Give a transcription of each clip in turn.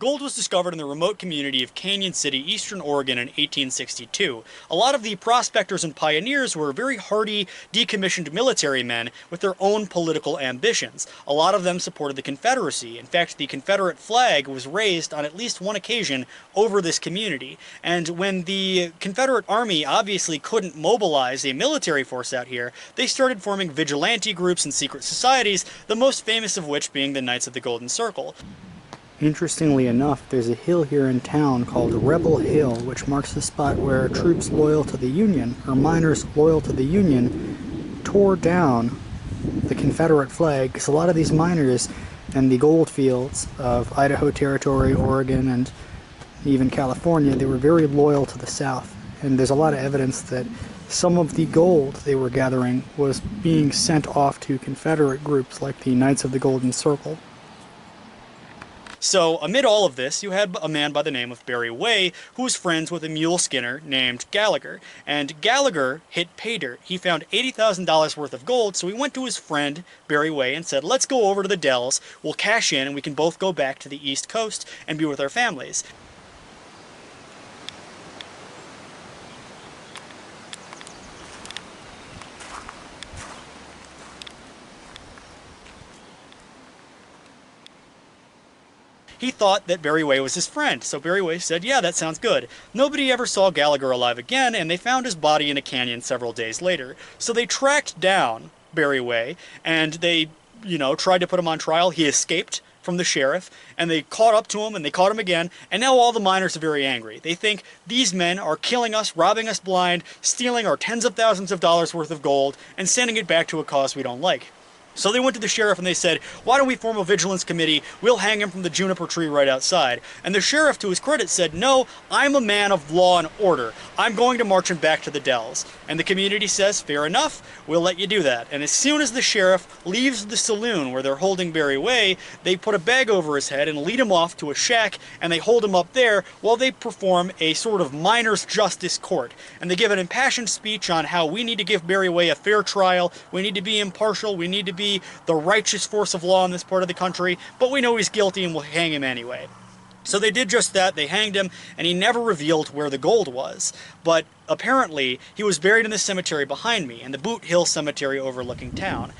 Gold was discovered in the remote community of Canyon City, eastern Oregon in 1862. A lot of the prospectors and pioneers were very hardy, decommissioned military men with their own political ambitions. A lot of them supported the Confederacy. In fact, the Confederate flag was raised on at least one occasion over this community. And when the Confederate Army obviously couldn't mobilize a military force out here, they started forming vigilante groups and secret societies, the most famous of which being the Knights of the Golden Circle. Interestingly enough, there's a hill here in town called Rebel Hill, which marks the spot where troops loyal to the Union, or miners loyal to the Union, tore down the Confederate flag, because a lot of these miners in the gold fields of Idaho Territory, Oregon, and even California, they were very loyal to the South. And there's a lot of evidence that some of the gold they were gathering was being sent off to Confederate groups like the Knights of the Golden Circle. So, amid all of this, you had a man by the name of Barry Way, who was friends with a mule skinner named Gallagher. And Gallagher hit pay dirt. He found $80,000 worth of gold, so he went to his friend, Barry Way, and said, let's go over to the Dells, we'll cash in, and we can both go back to the East Coast and be with our families. He thought that Barry Way was his friend, so Barry Way said, yeah, that sounds good. Nobody ever saw Gallagher alive again, and they found his body in a canyon several days later. So they tracked down Barry Way, and they, tried to put him on trial. He escaped from the sheriff, and they caught up to him, and they caught him again, and now all the miners are very angry. They think these men are killing us, robbing us blind, stealing our tens of thousands of dollars worth of gold, and sending it back to a cause we don't like. So they went to the sheriff and they said, why don't we form a vigilance committee? We'll hang him from the juniper tree right outside. And the sheriff, to his credit, said, no, I'm a man of law and order. I'm going to march him back to the Dells. And the community says, fair enough, we'll let you do that. And as soon as the sheriff leaves the saloon where they're holding Barry Way, they put a bag over his head and lead him off to a shack, and they hold him up there while they perform a sort of miners' justice court. And they give an impassioned speech on how we need to give Barry Way a fair trial, we need to be impartial, we need to be the righteous force of law in this part of the country, but we know he's guilty and we'll hang him anyway. So they did just that. They hanged him, and he never revealed where the gold was. But apparently, he was buried in the cemetery behind me, in the Boot Hill Cemetery overlooking town.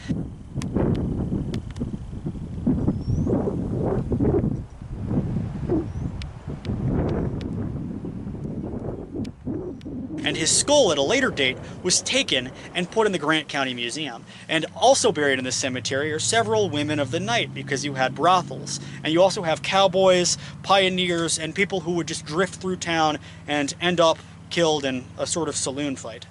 And his skull at a later date was taken and put in the Grant County Museum. And also buried in this cemetery are several women of the night, because you had brothels. And you also have cowboys, pioneers, and people who would just drift through town and end up killed in a sort of saloon fight.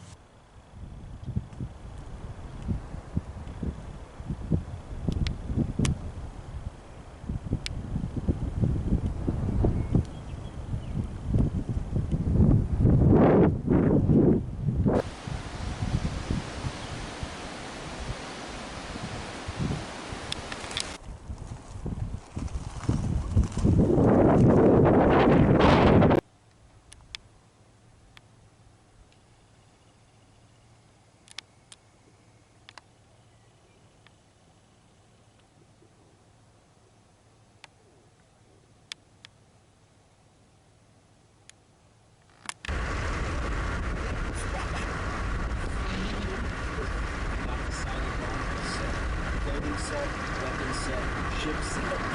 Set, weapon set, ship set.